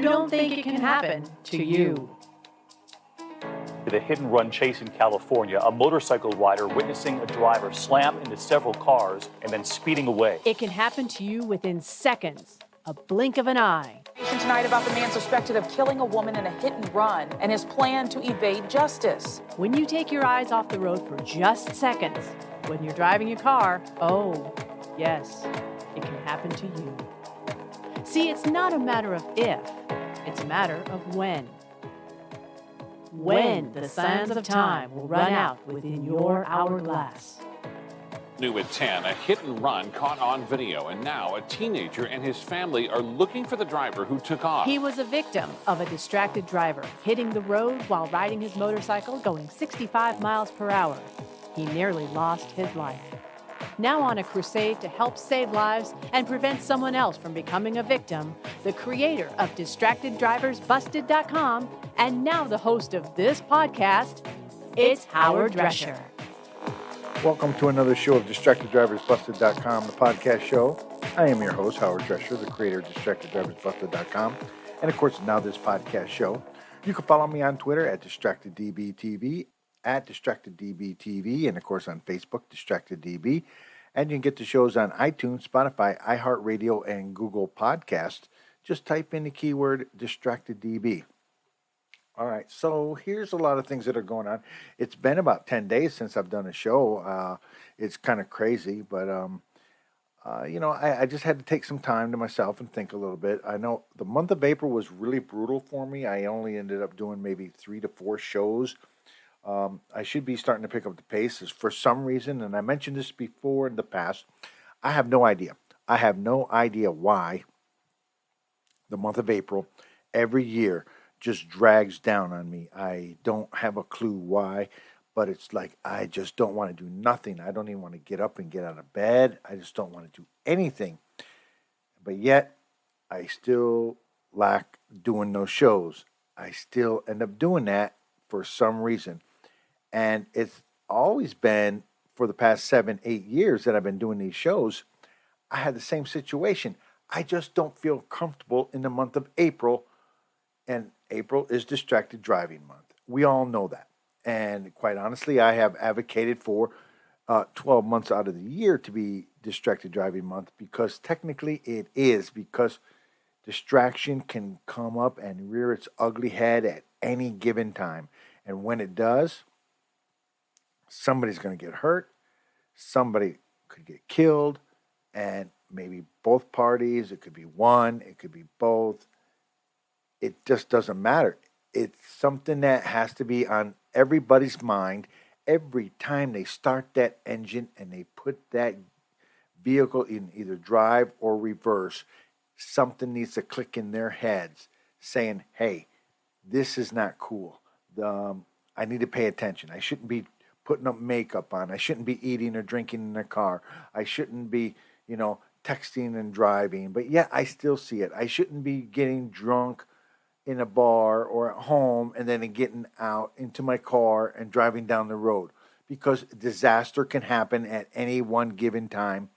don't think it can happen to you. The hit-and-run chase in California, a motorcycle rider witnessing a driver slam into several cars and then speeding away. It can happen to you within seconds, a blink of an eye. Tonight about the man suspected of killing a woman in a hit-and-run and his plan to evade justice. When you take your eyes off the road for just seconds, when you're driving your car, oh, yes, it can happen to you. See, it's not a matter of if, it's a matter of when. When the sands of time will run out within your hourglass. New at 10, a hit and run caught on video, and now a teenager and his family are looking for the driver who took off. He was a victim of a distracted driver hitting the road while riding his motorcycle going 65 miles per hour. He nearly lost his life. Now on a crusade to help save lives and prevent someone else from becoming a victim, the creator of DistractedDriversBusted.com and now the host of this podcast, it's Howard Drescher. Welcome to another show of DistractedDriversBusted.com, the podcast show. I am your host, Howard Drescher, the creator of DistractedDriversBusted.com, and of course, now this podcast show. You can follow me on Twitter at DistractedDBTV, at DistractedDBTV, and of course on Facebook, DistractedDB. And you can get the shows on iTunes, Spotify, iHeartRadio, and Google Podcast. Just type in the keyword DistractedDB. All right, so here's a lot of things that are going on. It's been about 10 days since I've done a show. It's kind of crazy, but, I just had to take some time to myself and think a little bit. I know the month of April was really brutal for me. I only ended up doing maybe 3 to 4 shows. I should be starting to pick up the pace for some reason, and I mentioned this before in the past. I have no idea. I have no idea why the month of April every year just drags down on me. I don't have a clue why, but it's like I just don't want to do nothing. I don't even want to get up and get out of bed. I just don't want to do anything. But yet, I still lack doing those shows. I still end up doing that for some reason. And it's always been for the past 7-8 years that I've been doing these shows. I had the same situation. I just don't feel comfortable in the month of April. And April is Distracted Driving Month. We all know that. And quite honestly, I have advocated for 12 months out of the year to be Distracted Driving Month because technically it is, because distraction can come up and rear its ugly head at any given time. And when it does, somebody's going to get hurt, somebody could get killed, and maybe both parties, it could be one, it could be both. It just doesn't matter. It's something that has to be on everybody's mind every time they start that engine and they put that vehicle in either drive or reverse. Something needs to click in their heads saying, hey, this is not cool. I need to pay attention. I shouldn't be putting up makeup on. I shouldn't be eating or drinking in the car. I shouldn't be, texting and driving. But yet I still see it. I shouldn't be getting drunk in a bar or at home and then getting out into my car and driving down the road, because disaster can happen at any one given time,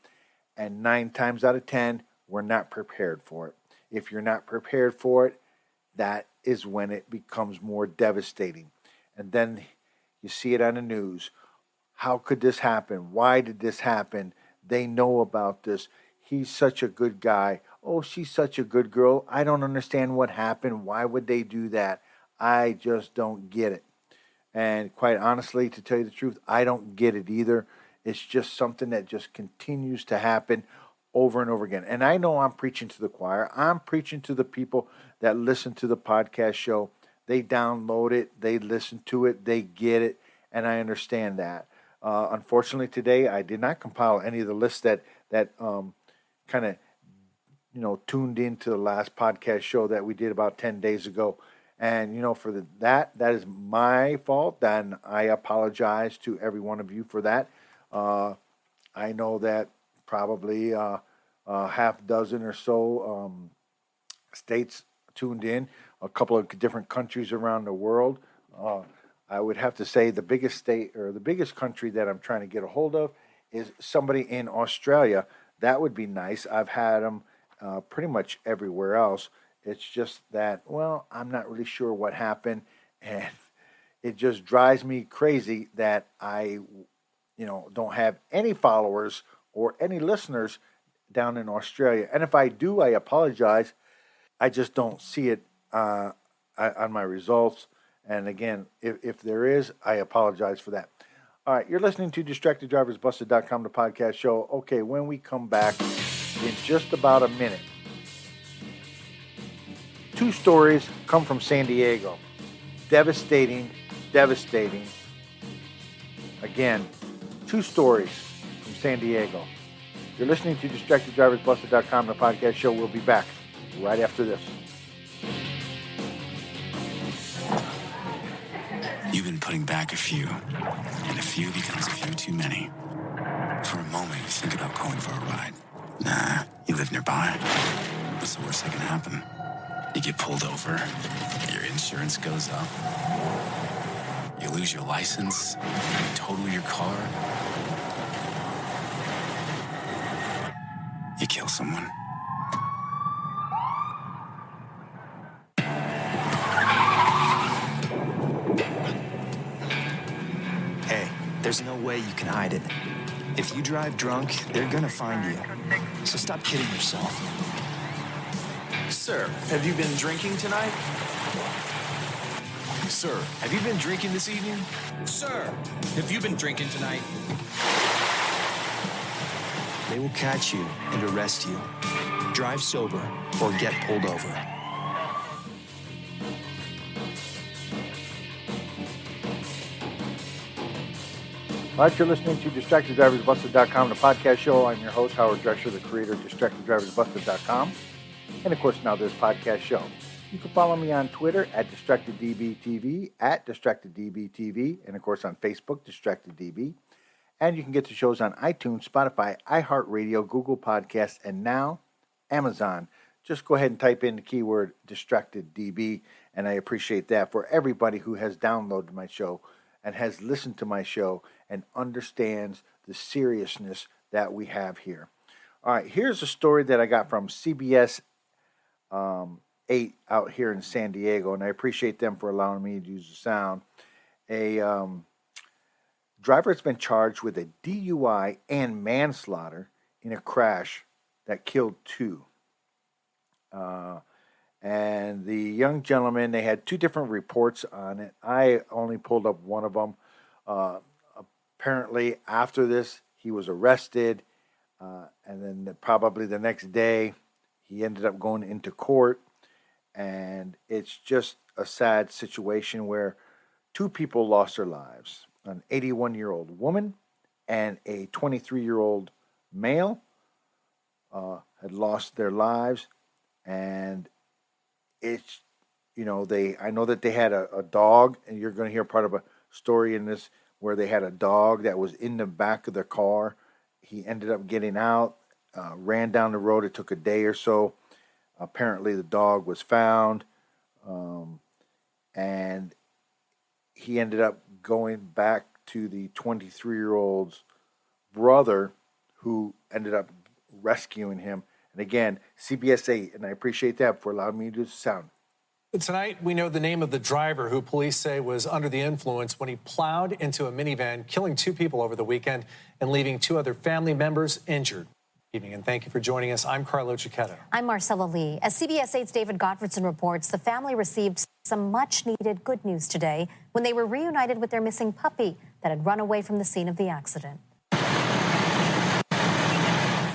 and 9 times out of 10 we're not prepared for it. If you're not prepared for it, that is when it becomes more devastating. And then you see it on the news. How could this happen? Why did this happen? They know about this. He's such a good guy. Oh, she's such a good girl. I don't understand what happened. Why would they do that? I just don't get it. And quite honestly, to tell you the truth, I don't get it either. It's just something that just continues to happen over and over again. And I know I'm preaching to the choir. I'm preaching to the people that listen to the podcast show. They download it. They listen to it. They get it. And I understand that. Unfortunately, today, I did not compile any of the lists that kind of tuned into the last podcast show that we did about 10 days ago. And, for that is my fault. And I apologize to every one of you for that. I know that probably half dozen or so states tuned in, a couple of different countries around the world. I would have to say the biggest state or the biggest country that I'm trying to get a hold of is somebody in Australia. That would be nice. I've had them pretty much everywhere else. It's just that, well, I'm not really sure what happened. And it just drives me crazy that I, don't have any followers or any listeners down in Australia. And if I do, I apologize. I just don't see it on my results. And again, if there is, I apologize for that. All right, you're listening to DistractedDriversBusted.com, the podcast show. Okay, when we come back in just about a minute, 2 stories come from San Diego. Devastating. Again, 2 stories from San Diego. You're listening to DistractedDriversBusted.com, the podcast show. We'll be back right after this. You've been putting back a few, and a few becomes a few too many. For a moment, you think about going for a ride. Nah, you live nearby. What's the worst that can happen? You get pulled over, your insurance goes up, you lose your license, total your car, you kill someone. Hey, there's no way you can hide it. If you drive drunk, they're gonna find you. So stop kidding yourself. Sir, have you been drinking tonight? Sir, have you been drinking this evening? Sir, have you been drinking tonight? They will catch you and arrest you. Drive sober or get pulled over. All right, you're listening to DistractedDriversBusted.com, the podcast show. I'm your host, Howard Drescher, the creator of DistractedDriversBusted.com. And, of course, now this podcast show. You can follow me on Twitter at DistractedDBTV, at DistractedDBTV, and, of course, on Facebook, DistractedDB. And you can get the shows on iTunes, Spotify, iHeartRadio, Google Podcasts, and now Amazon. Just go ahead and type in the keyword DistractedDB, and I appreciate that for everybody who has downloaded my show and has listened to my show and understands the seriousness that we have here. All right, here's a story that I got from CBS 8 out here in San Diego, and I appreciate them for allowing me to use the sound. A driver has been charged with a DUI and manslaughter in a crash that killed 2. And the young gentleman, they had 2 different reports on it. I only pulled up one of them. Apparently, after this, he was arrested, and then probably the next day, he ended up going into court. And it's just a sad situation where 2 people lost their lives. An 81-year-old woman and a 23-year-old male had lost their lives. And it's, I know that they had a dog, and you're going to hear part of a story in this where they had a dog that was in the back of the car. He ended up getting out, ran down the road. It took a day or so. Apparently the dog was found, and he ended up going back to the 23-year-old's brother, who ended up rescuing him. And again, CBS 8, and I appreciate that for allowing me to do the sound. Tonight, we know the name of the driver who police say was under the influence when he plowed into a minivan, killing 2 people over the weekend and leaving 2 other family members injured. Good evening, and thank you for joining us. I'm Carlo Cicchetto. I'm Marcella Lee. As CBS 8's David Gottfredson reports, the family received some much-needed good news today when they were reunited with their missing puppy that had run away from the scene of the accident.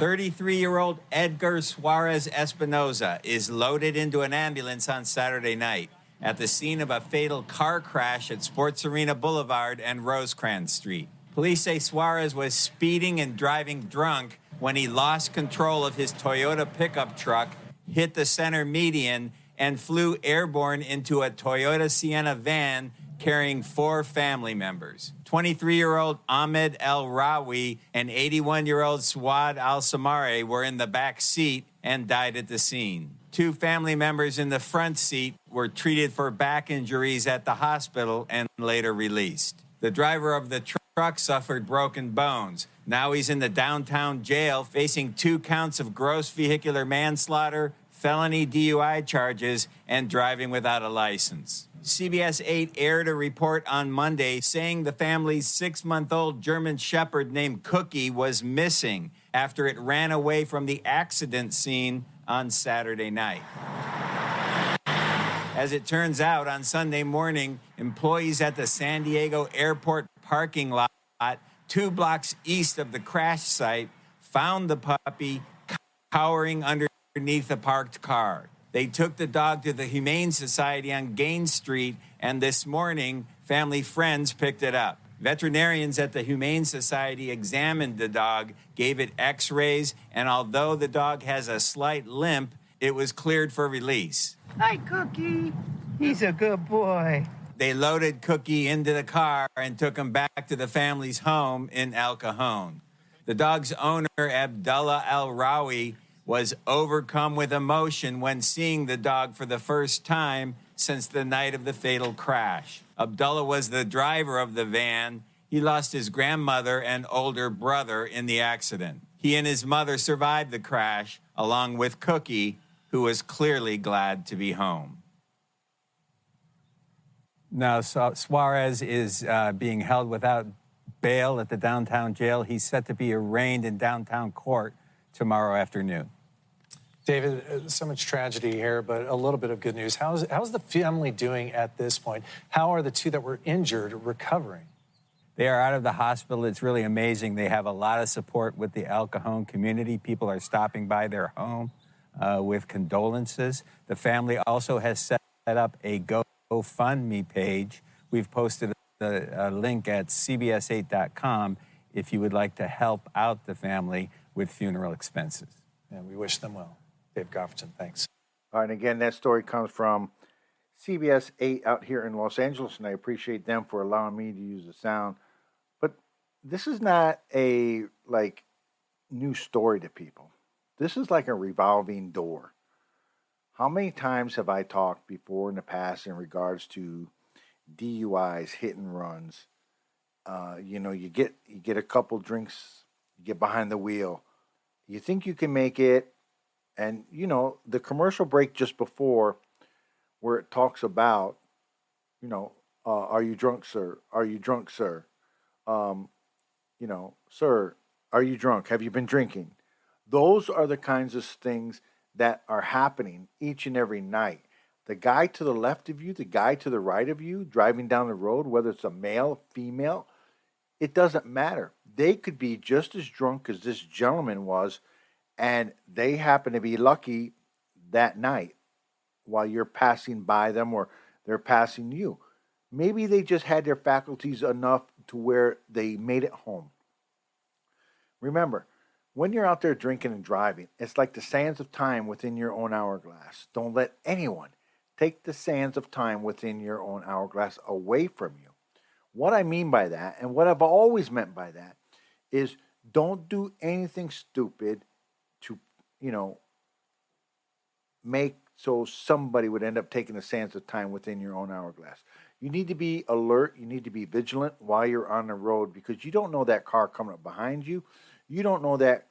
33-year-old Edgar Suarez Espinoza is loaded into an ambulance on Saturday night at the scene of a fatal car crash at Sports Arena Boulevard and Rosecrans Street. Police say Suarez was speeding and driving drunk when he lost control of his Toyota pickup truck, hit the center median, and flew airborne into a Toyota Sienna van carrying 4 family members. 23-year-old Ahmed El Rawi and 81-year-old Swad Al-Samari were in the back seat and died at the scene. 2 family members in the front seat were treated for back injuries at the hospital and later released. The driver of the truck suffered broken bones. Now he's in the downtown jail facing 2 counts of gross vehicular manslaughter, felony DUI charges and driving without a license. CBS 8 aired a report on Monday saying the family's 6-month-old German Shepherd named Cookie was missing after it ran away from the accident scene on Saturday night. As it turns out, on Sunday morning, employees at the San Diego airport parking lot 2 blocks east of the crash site found the puppy cowering underneath a parked car. They took the dog to the Humane Society on Gaines Street, and this morning, family friends picked it up. Veterinarians at the Humane Society examined the dog, gave it x-rays, and although the dog has a slight limp, it was cleared for release. Hi, Cookie. He's a good boy. They loaded Cookie into the car and took him back to the family's home in El Cajon. The dog's owner, Abdullah Al-Rawi, was overcome with emotion when seeing the dog for the first time since the night of the fatal crash. Abdullah was the driver of the van. He lost his grandmother and older brother in the accident. He and his mother survived the crash, along with Cookie, who was clearly glad to be home. Now, Suarez is being held without bail at the downtown jail. He's set to be arraigned in downtown court tomorrow afternoon. David, so much tragedy here, but a little bit of good news. How's the family doing at this point? How are the 2 that were injured recovering? They are out of the hospital. It's really amazing. They have a lot of support with the El Cajon community. People are stopping by their home with condolences. The family also has set up a GoFundMe page. We've posted a link at cbs8.com if you would like to help out the family with funeral expenses. And we wish them well. Dave Goffredson, thanks. All right, and again, that story comes from CBS 8 out here in Los Angeles, and I appreciate them for allowing me to use the sound. But this is not a, new story to people. This is like a revolving door. How many times have I talked before in the past in regards to DUIs, hit and runs? You get a couple drinks, you get behind the wheel, you think you can make it, and the commercial break just before, where it talks about, are you drunk, sir? Are you drunk, sir? Sir, are you drunk? Have you been drinking? Those are the kinds of things that are happening each and every night. The guy to the left of you, the guy to the right of you, driving down the road, whether it's a male, female, it doesn't matter. They could be just as drunk as this gentleman was, and they happen to be lucky that night while you're passing by them or they're passing you. Maybe they just had their faculties enough to where they made it home. Remember, when you're out there drinking and driving, it's like the sands of time within your own hourglass. Don't let anyone take the sands of time within your own hourglass away from you. What I mean by that, and what I've always meant by that, is don't do anything stupid to, make so somebody would end up taking the sands of time within your own hourglass. You need to be alert. You need to be vigilant while you're on the road, because you don't know that car coming up behind you. You don't know that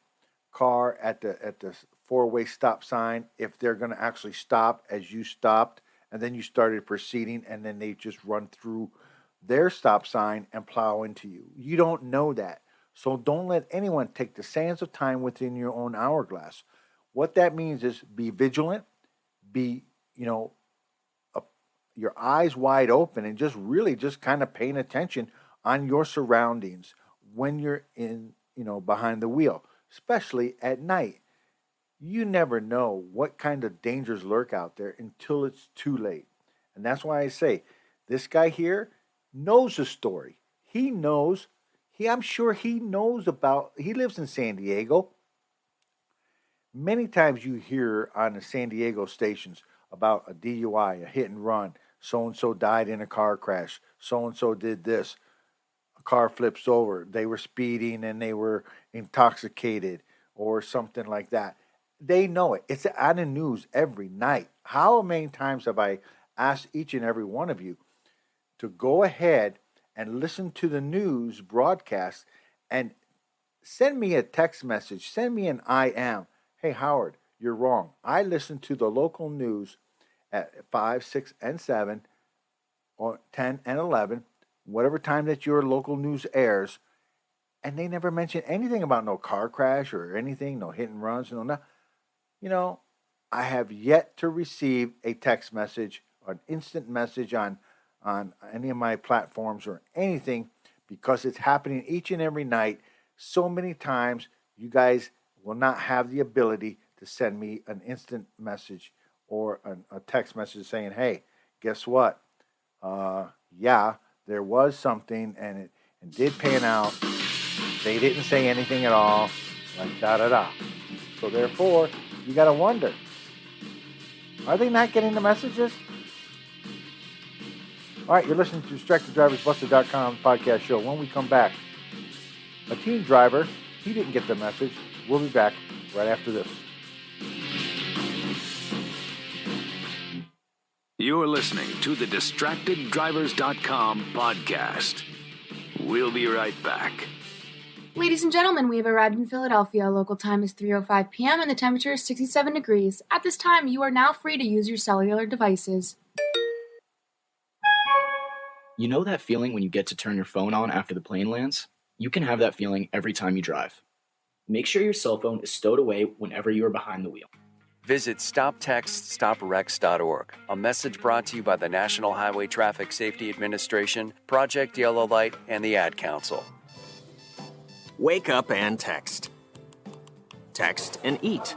car at the four-way stop sign, if they're going to actually stop as you stopped and then you started proceeding, and then they just run through their stop sign and plow into you. You don't know that. So don't let anyone take the sands of time within your own hourglass. What that means is be vigilant, be, your eyes wide open, and just really just kind of paying attention on your surroundings when you're in, behind the wheel, especially at night. You never know what kind of dangers lurk out there until it's too late. And that's why I say this guy here knows the story. He knows. I'm sure he knows he lives in San Diego. Many times you hear on the San Diego stations about a DUI, a hit and run. So-and-so died in a car crash. So-and-so did this. A car flips over. They were speeding and they were intoxicated or something like that. They know it. It's on the news every night. How many times have I asked each and every one of you to go ahead and listen to the news broadcast and send me a text message, send me an IM. Hey, Howard, you're wrong. I listen to the local news at 5, 6, and 7, or 10 and 11, whatever time that your local news airs, and they never mention anything about no car crash or anything, no hit and runs, I have yet to receive a text message or an instant message on any of my platforms or anything, because it's happening each and every night so many times. You guys will not have the ability to send me an instant message or a text message saying, hey, guess what? Yeah, there was something and it did pan out. They didn't say anything at all, like da-da-da. So therefore, you got to wonder, are they not getting the messages? All right, you're listening to DistractedDriversBusted.com podcast show. When we come back, a teen driver, he didn't get the message. We'll be back right after this. You're listening to the DistractedDrivers.com podcast. We'll be right back. Ladies and gentlemen, we have arrived in Philadelphia. Local time is 3:05 p.m. and the temperature is 67 degrees. At this time, you are now free to use your cellular devices. You know that feeling when you get to turn your phone on after the plane lands? You can have that feeling every time you drive. Make sure your cell phone is stowed away whenever you are behind the wheel. Visit StopTextStopWrecks.org. A message brought to you by the National Highway Traffic Safety Administration, Project Yellow Light, and the Ad Council. Wake up and text. Text and eat.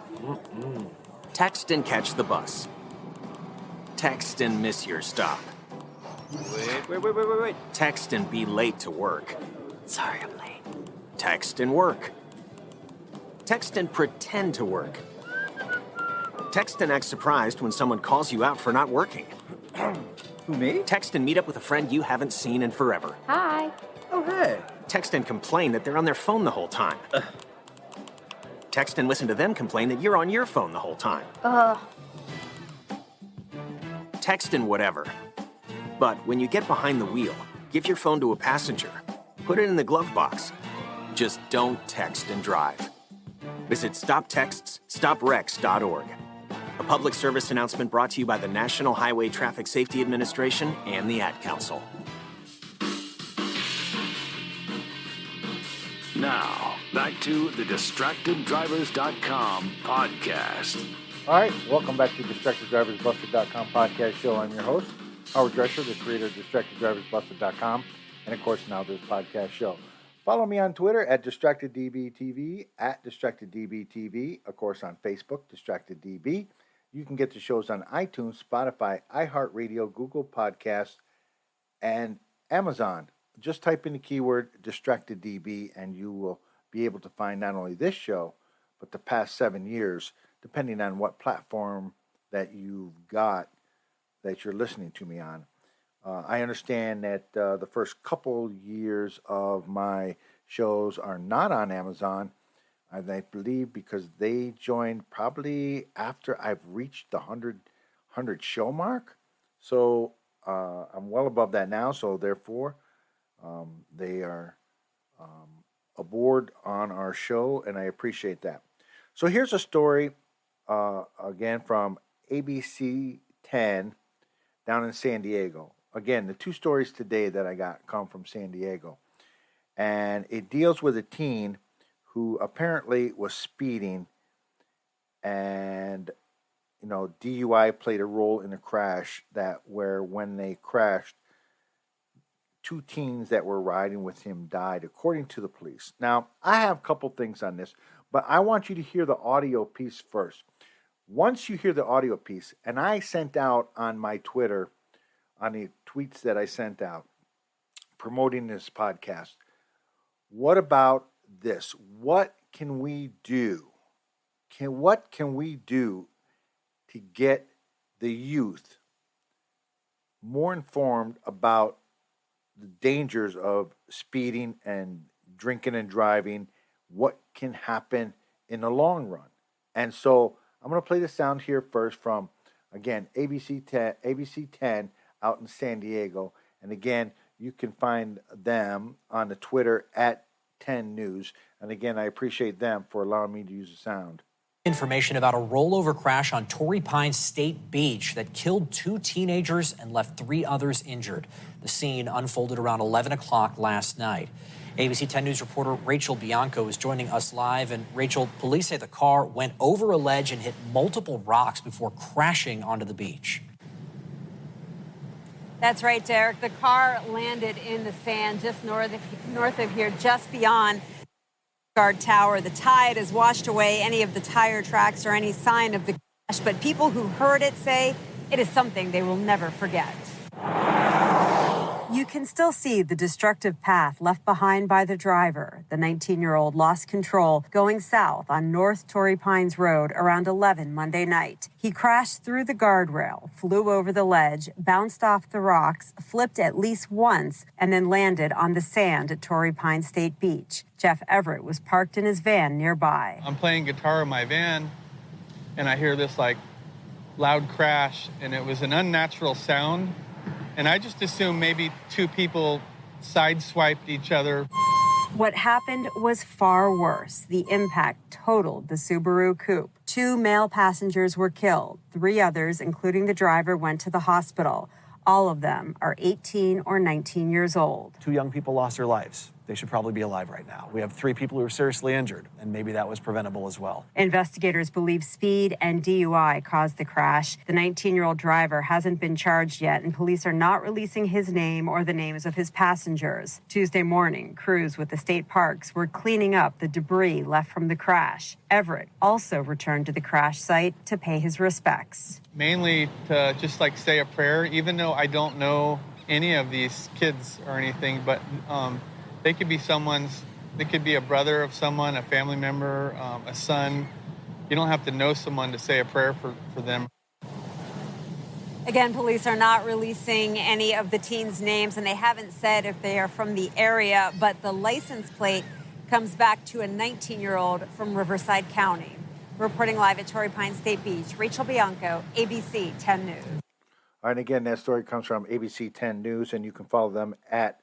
Text and catch the bus. Text and miss your stop. Wait. Text and be late to work. Sorry, I'm late. Text and work. Text and pretend to work. Text and act surprised when someone calls you out for not working. Who, me? Text and meet up with a friend you haven't seen in forever. Hi. Oh, hey. Text and complain that they're on their phone the whole time. Text and listen to them complain that you're on your phone the whole time. Text and whatever. But when you get behind the wheel, give your phone to a passenger. Put it in the glove box. Just don't text and drive. Visit StopTextsStopWrecks.org. A public service announcement brought to you by the National Highway Traffic Safety Administration and the Ad Council. Now, back to the DistractedDrivers.com podcast. All right, welcome back to DistractedDriversBusted.com podcast show. I'm your host, Howard Drescher, the creator of DistractedDriversBusted.com, and of course, now this podcast show. Follow me on Twitter at DistractedDBTV, at DistractedDBTV, of course on Facebook, DistractedDB. You can get the shows on iTunes, Spotify, iHeartRadio, Google Podcasts, and Amazon. Just type in the keyword DistractedDB and you will be able to find not only this show, but the past 7 years, depending on what platform that you've got that you're listening to me on. I understand that the first couple years of my shows are not on Amazon, I believe, because they joined probably after I've reached the 100 show mark. So I'm well above that now, so therefore they are aboard on our show, and I appreciate that. So here's a story, again, from ABC 10 down in San Diego. Again, the two stories today that I got come from San Diego. And it deals with a teen who apparently was speeding, and, DUI played a role in the crash where when they crashed, 2 teens that were riding with him died, according to the police. Now, I have a couple things on this, but I want you to hear the audio piece first. Once you hear the audio piece, and I sent out on my Twitter, on the tweets that I sent out promoting this podcast, what about this? What can we do? What can we do to get the youth more informed about the dangers of speeding and drinking and driving, what can happen in the long run? And so I'm going to play the sound here first from, again, ABC 10 out in San Diego. And again, you can find them on the Twitter at 10 News. And again, I appreciate them for allowing me to use the sound. Information about a rollover crash on Torrey Pines State Beach that killed 2 teenagers and left 3 others injured. The scene unfolded around 11 o'clock last night. ABC 10 News reporter Rachel Bianco is joining us live. And Rachel, police say the car went over a ledge and hit multiple rocks before crashing onto the beach. That's right, Derek. The car landed in the sand just north of here, just beyond Guard Tower. The tide has washed away any of the tire tracks or any sign of the crash, but people who heard it say it is something they will never forget. You can still see the destructive path left behind by the driver. The 19-year-old lost control going south on North Torrey Pines Road around 11 Monday night. He crashed through the guardrail, flew over the ledge, bounced off the rocks, flipped at least once, and then landed on the sand at Torrey Pines State Beach. Jeff Everett was parked in his van nearby. I'm playing guitar in my van, and I hear this loud crash, and it was an unnatural sound. And I just assumed maybe 2 people sideswiped each other. What happened was far worse. The impact totaled the Subaru coupe. 2 male passengers were killed. 3 others, including the driver, went to the hospital. All of them are 18 or 19 years old. 2 young people lost their lives. They should probably be alive right now. We have 3 people who are seriously injured, and maybe that was preventable as well. Investigators believe speed and DUI caused the crash. The 19-year-old driver hasn't been charged yet, and police are not releasing his name or the names of his passengers. Tuesday morning, crews with the state parks were cleaning up the debris left from the crash. Everett also returned to the crash site to pay his respects. Mainly to just say a prayer, even though I don't know any of these kids or anything, but they could be they could be a brother of someone, a family member, a son. You don't have to know someone to say a prayer for them. Again, police are not releasing any of the teens' names, and they haven't said if they are from the area, but the license plate comes back to a 19-year-old from Riverside County. Reporting live at Torrey Pines State Beach, Rachel Bianco, ABC 10 News. All right, again, that story comes from ABC 10 News, and you can follow them at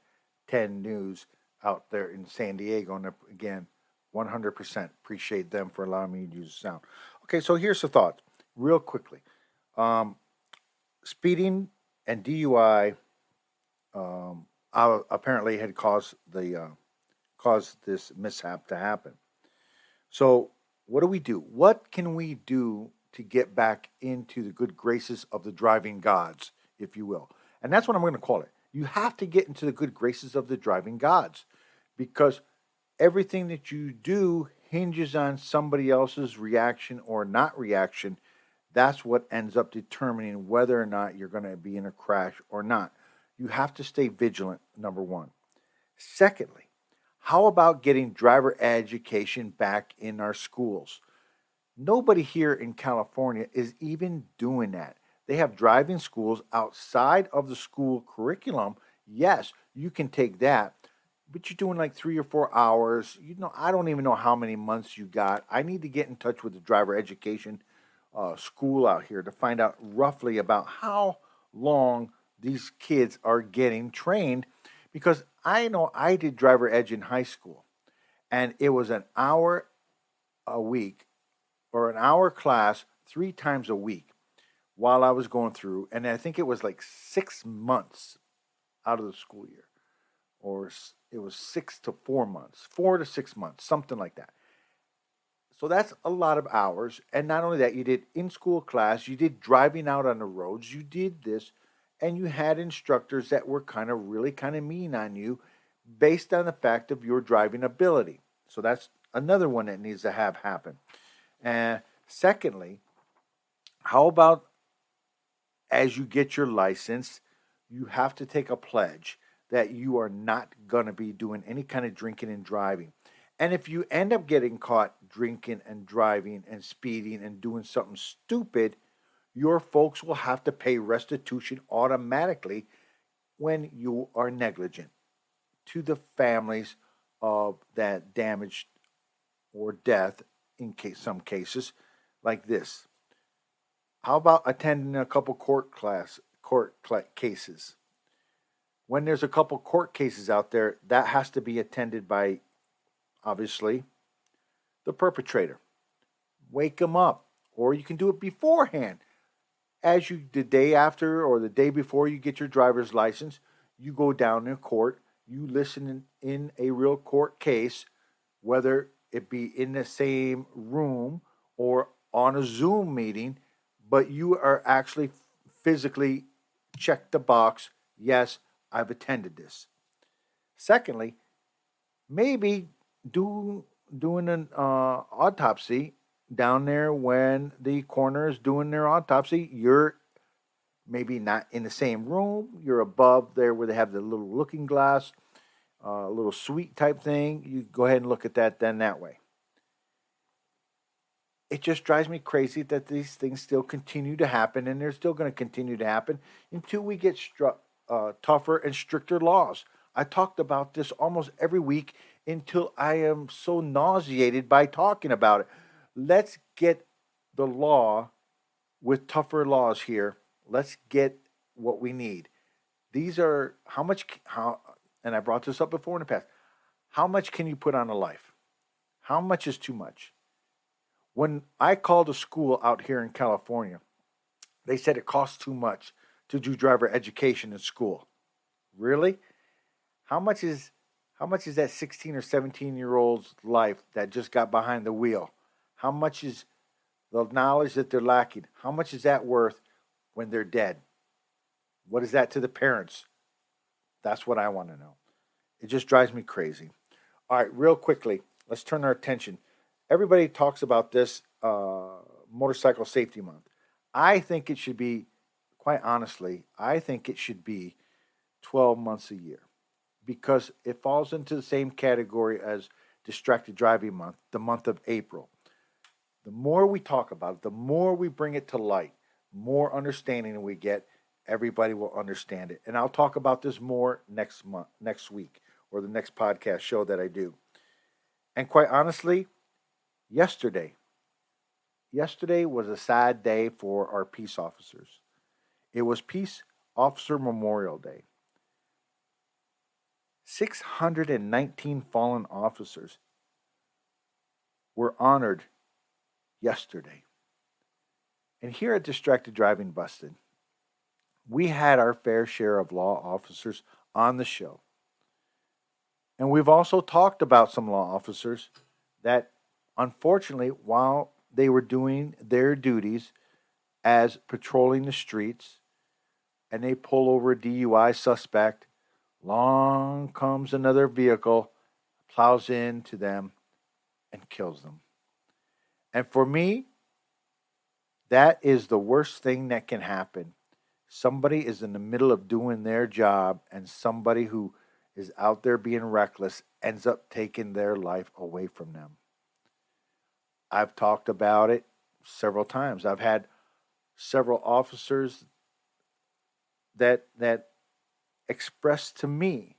10 News out there in San Diego. And again, 100% appreciate them for allowing me to use the sound. Okay, so here's the thought, real quickly. Speeding and DUI apparently had caused this mishap to happen. So what do? What can we do to get back into the good graces of the driving gods, if you will? And that's what I'm going to call it. You have to get into the good graces of the driving gods, because everything that you do hinges on somebody else's reaction or not reaction. That's what ends up determining whether or not you're going to be in a crash or not. You have to stay vigilant, number one. Secondly, how about getting driver education back in our schools? Nobody here in California is even doing that. They have driving schools outside of the school curriculum. Yes, you can take that, but you're doing 3 or 4 hours. I don't even know how many months you got. I need to get in touch with the driver education school out here to find out roughly about how long these kids are getting trained, because I know I did driver ed in high school, and it was an hour a week or an hour class 3 times a week while I was going through, and I think it was 6 months out of the school year, or it was 6 to 4 months, 4 to 6 months, something like that. So that's a lot of hours. And not only that, you did in-school class, you did driving out on the roads, you did this, and you had instructors that were really mean on you based on the fact of your driving ability. So that's another one that needs to have happen. And secondly, how about as you get your license, you have to take a pledge that you are not going to be doing any kind of drinking and driving. And if you end up getting caught drinking and driving and speeding and doing something stupid, your folks will have to pay restitution automatically when you are negligent to the families of that damage or death in some cases like this. How about attending a couple court cases? When there's a couple court cases out there, that has to be attended by, obviously, the perpetrator. Wake them up. Or you can do it beforehand. As you, the day after or the day before you get your driver's license, you go down to court, you listen in a real court case, whether it be in the same room or on a Zoom meeting, but you are actually physically check the box, yes, I've attended this. Secondly, maybe doing an autopsy down there when the coroner is doing their autopsy. You're maybe not in the same room. You're above there where they have the little looking glass, little suite type thing. You go ahead and look at that then that way. It just drives me crazy that these things still continue to happen, and they're still going to continue to happen until we get tougher and stricter laws. I talked about this almost every week until I am so nauseated by talking about it. Let's get the law with tougher laws here. Let's get what we need. These are and I brought this up before in the past. How much can you put on a life? How much is too much? When I called a school out here in California, they said it costs too much to do driver education in school. Really? How much is that 16 or 17-year-old's life that just got behind the wheel? How much is the knowledge that they're lacking? How much is that worth when they're dead? What is that to the parents? That's what I want to know. It just drives me crazy. All right, real quickly, let's turn our attention. Everybody talks about this Motorcycle Safety Month. I think it should be, quite honestly, 12 months a year, because it falls into the same category as Distracted Driving Month, the month of April. The more we talk about it, the more we bring it to light, more understanding we get, everybody will understand it. And I'll talk about this more next week, or the next podcast show that I do. And quite honestly, yesterday was a sad day for our peace officers. It was Peace Officer Memorial Day. 619 fallen officers were honored yesterday. And here at Distracted Driving Busted, we had our fair share of law officers on the show. And we've also talked about some law officers that, unfortunately, while they were doing their duties as patrolling the streets, and they pull over a DUI suspect, along comes another vehicle, plows into them, and kills them. And for me, that is the worst thing that can happen. Somebody is in the middle of doing their job, and somebody who is out there being reckless ends up taking their life away from them. I've talked about it several times. I've had several officers that expressed to me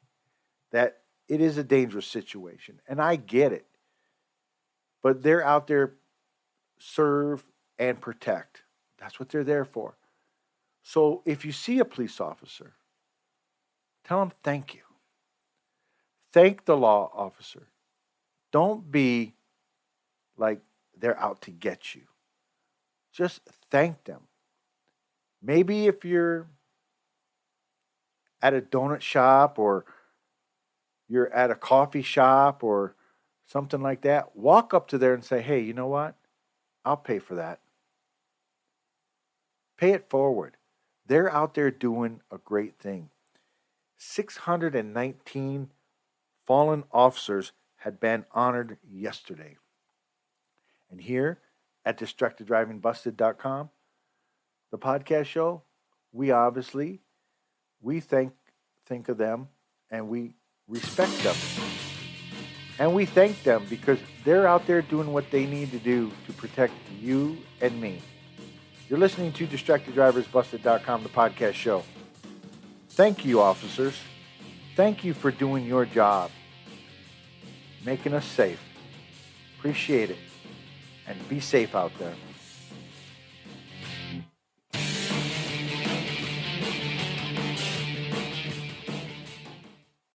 that it is a dangerous situation, and I get it. But they're out there serve and protect. That's what they're there for. So if you see a police officer, tell them thank you. Thank the law officer. Don't be like they're out to get you. Just thank them. Maybe if you're at a donut shop or you're at a coffee shop or something like that, walk up to there and say, hey, you know what? I'll pay for that. Pay it forward. They're out there doing a great thing. 619 fallen officers had been honored yesterday. And here at DistractedDrivingBusted.com, the podcast show, we think of them and we respect them. And we thank them because they're out there doing what they need to do to protect you and me. You're listening to DistractedDriversBusted.com, the podcast show. Thank you, officers. Thank you for doing your job, making us safe. Appreciate it. And be safe out there.